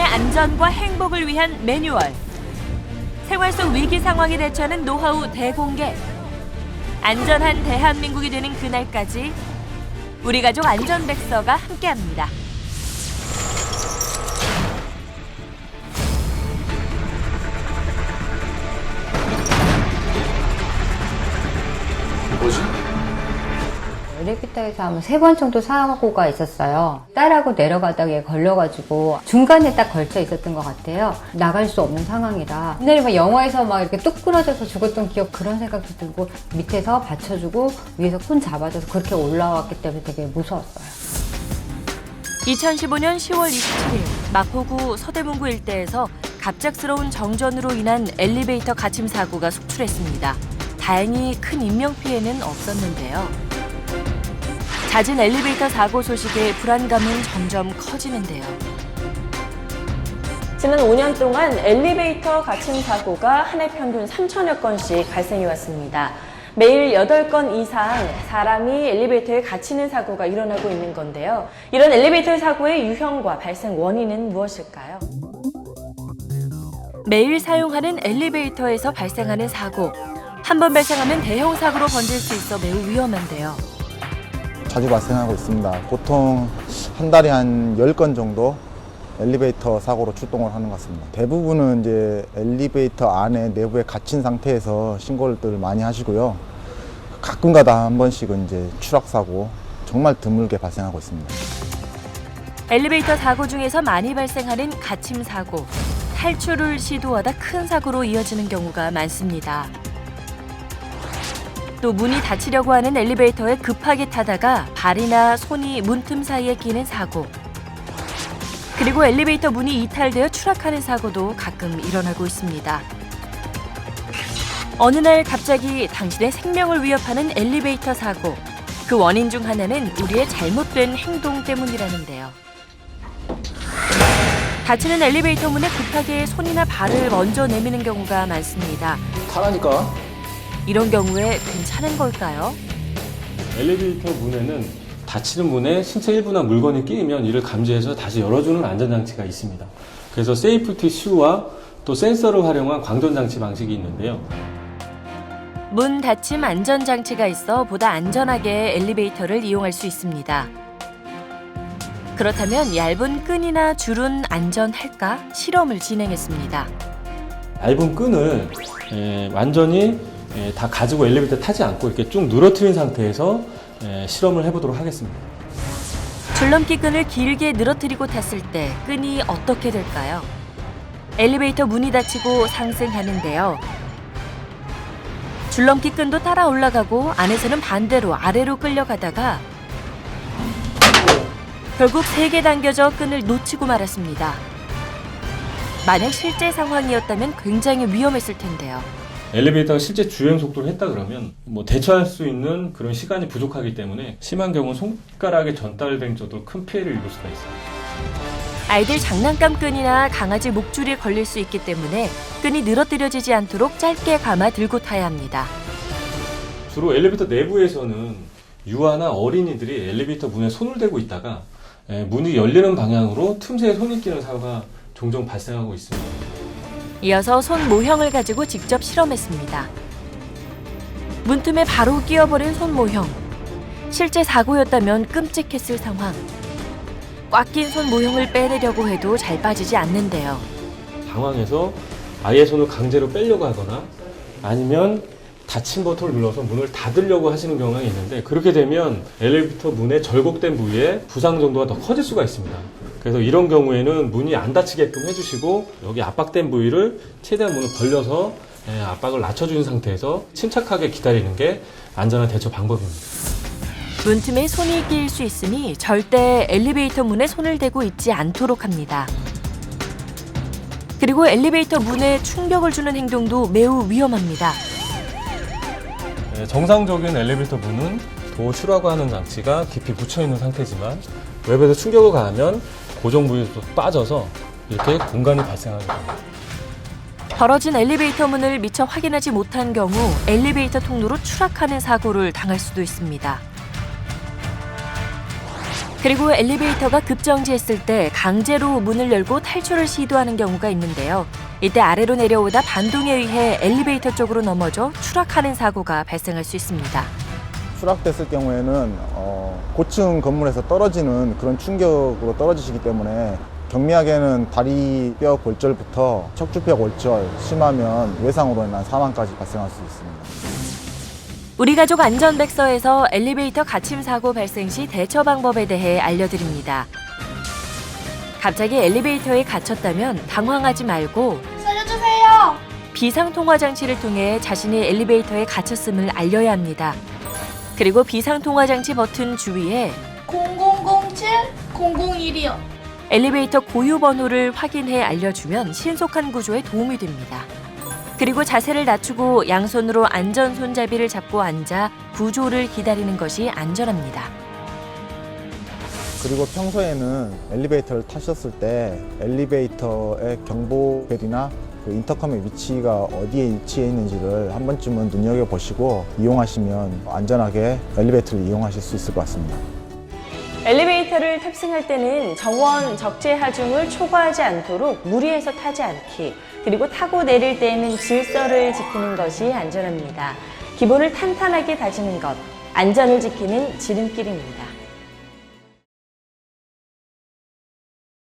안전과 행복을 위한 매뉴얼. 생활 속 위기 상황에 대처하는 노하우 대공개. 안전한 대한민국이 되는 그날까지 우리 가족 안전백서가 함께합니다. 뭐지? 엘리베이터에서 한 3번 정도 사고가 있었어요. 딸하고 내려가다가 걸려가지고 중간에 딱 걸쳐 있었던 것 같아요. 나갈 수 없는 상황이라. 옛날에 막 영화에서 막 이렇게 뚝 끊어져서 죽었던 기억, 그런 생각도 들고 밑에서 받쳐주고 위에서 손 잡아줘서 그렇게 올라왔기 때문에 되게 무서웠어요. 2015년 10월 27일 마포구 서대문구 일대에서 갑작스러운 정전으로 인한 엘리베이터 갇힘 사고가 속출했습니다. 다행히 큰 인명피해는 없었는데요. 잦은 엘리베이터 사고 소식에 불안감은 점점 커지는데요. 지난 5년 동안 엘리베이터 갇힘 사고가 한 해 평균 3천여 건씩 발생해 왔습니다. 매일 8건 이상 사람이 엘리베이터에 갇히는 사고가 일어나고 있는 건데요. 이런 엘리베이터 사고의 유형과 발생 원인은 무엇일까요? 매일 사용하는 엘리베이터에서 발생하는 사고. 한 번 발생하면 대형 사고로 번질 수 있어 매우 위험한데요. 자주 발생하고 있습니다. 보통 한 달에 한 10건 정도 엘리베이터 사고로 출동을 하는 것 같습니다. 대부분은 이제 엘리베이터 안에 내부에 갇힌 상태에서 신고를 많이 하시고요. 가끔가다 한 번씩은 이제 추락 사고 정말 드물게 발생하고 있습니다. 엘리베이터 사고 중에서 많이 발생하는 갇힘 사고. 탈출을 시도하다 큰 사고로 이어지는 경우가 많습니다. 또 문이 닫히려고 하는 엘리베이터에 급하게 타다가 발이나 손이 문틈 사이에 끼는 사고. 그리고 엘리베이터 문이 이탈되어 추락하는 사고도 가끔 일어나고 있습니다. 어느 날 갑자기 당신의 생명을 위협하는 엘리베이터 사고. 그 원인 중 하나는 우리의 잘못된 행동 때문이라는데요. 닫히는 엘리베이터 문에 급하게 손이나 발을 먼저 내미는 경우가 많습니다. 타라니까. 이런 경우에 괜찮은 걸까요? 엘리베이터 문에는 닫히는 문에 신체 일부나 물건이 끼이면 이를 감지해서 다시 열어주는 안전장치가 있습니다. 그래서 세이프티 슈와 또 센서를 활용한 광전장치 방식이 있는데요. 문 닫힘 안전장치가 있어 보다 안전하게 엘리베이터를 이용할 수 있습니다. 그렇다면 얇은 끈이나 줄은 안전할까? 실험을 진행했습니다. 얇은 끈을 완전히 다 가지고 엘리베이터 타지 않고 이렇게 쭉 늘어뜨린 상태에서 실험을 해보도록 하겠습니다. 줄넘기 끈을 길게 늘어뜨리고 탔을 때 끈이 어떻게 될까요? 엘리베이터 문이 닫히고 상승하는데요. 줄넘기 끈도 따라 올라가고 안에서는 반대로 아래로 끌려가다가 결국 3개 당겨져 끈을 놓치고 말았습니다. 만약 실제 상황이었다면 굉장히 위험했을 텐데요. 엘리베이터가 실제 주행 속도를 했다 그러면 대처할 수 있는 그런 시간이 부족하기 때문에 심한 경우는 손가락에 전달된 정도로 큰 피해를 입을 수가 있어요. 아이들 장난감 끈이나 강아지 목줄에 걸릴 수 있기 때문에 끈이 늘어뜨려지지 않도록 짧게 감아 들고 타야 합니다. 주로 엘리베이터 내부에서는 유아나 어린이들이 엘리베이터 문에 손을 대고 있다가 문이 열리는 방향으로 틈새에 손이 끼는 사고가 종종 발생하고 있습니다. 이어서 손 모형을 가지고 직접 실험했습니다. 문틈에 바로 끼워버린 손 모형. 실제 사고였다면 끔찍했을 상황. 꽉 낀 손 모형을 빼내려고 해도 잘 빠지지 않는데요. 당황해서 아이의 손을 강제로 빼려고 하거나 아니면 닫힌 버튼을 눌러서 문을 닫으려고 하시는 경우가 있는데, 그렇게 되면 엘리베이터 문의 절곡된 부위에 부상 정도가 더 커질 수가 있습니다. 그래서 이런 경우에는 문이 안 닫히게끔 해주시고 여기 압박된 부위를 최대한 문을 벌려서 압박을 낮춰주는 상태에서 침착하게 기다리는 게 안전한 대처 방법입니다. 문틈에 손이 끼일 수 있으니 절대 엘리베이터 문에 손을 대고 있지 않도록 합니다. 그리고 엘리베이터 문에 충격을 주는 행동도 매우 위험합니다. 정상적인 엘리베이터 문은 도슈라고 하는 장치가 깊이 붙여있는 상태지만 외부에서 충격을 가하면 고정 부위도 빠져서 이렇게 공간이 발생하게 됩니다. 벌어진 엘리베이터 문을 미처 확인하지 못한 경우 엘리베이터 통로로 추락하는 사고를 당할 수도 있습니다. 그리고 엘리베이터가 급정지했을 때 강제로 문을 열고 탈출을 시도하는 경우가 있는데요. 이때 아래로 내려오다 반동에 의해 엘리베이터 쪽으로 넘어져 추락하는 사고가 발생할 수 있습니다. 추락됐을 경우에는 고층 건물에서 떨어지는 그런 충격으로 떨어지시기 때문에 경미하게는 다리뼈 골절부터 척추뼈 골절, 심하면 외상으로 인한 사망까지 발생할 수 있습니다. 우리 가족 안전백서에서 엘리베이터 갇힘 사고 발생 시 대처 방법에 대해 알려드립니다. 갑자기 엘리베이터에 갇혔다면 당황하지 말고 살려주세요. 비상통화 장치를 통해 자신이 엘리베이터에 갇혔음을 알려야 합니다. 그리고 비상통화 장치 버튼 주위에 0007 001이요. 엘리베이터 고유 번호를 확인해 알려주면 신속한 구조에 도움이 됩니다. 그리고 자세를 낮추고 양손으로 안전 손잡이를 잡고 앉아 구조를 기다리는 것이 안전합니다. 그리고 평소에는 엘리베이터를 타셨을 때 엘리베이터의 경보벨이나 그 인터컴의 위치가 어디에 위치해 있는지를 한 번쯤은 눈여겨보시고 이용하시면 안전하게 엘리베이터를 이용하실 수 있을 것 같습니다. 엘리베이터를 탑승할 때는 정원 적재 하중을 초과하지 않도록 무리해서 타지 않기, 그리고 타고 내릴 때에는 질서를 지키는 것이 안전합니다. 기본을 탄탄하게 다지는 것, 안전을 지키는 지름길입니다.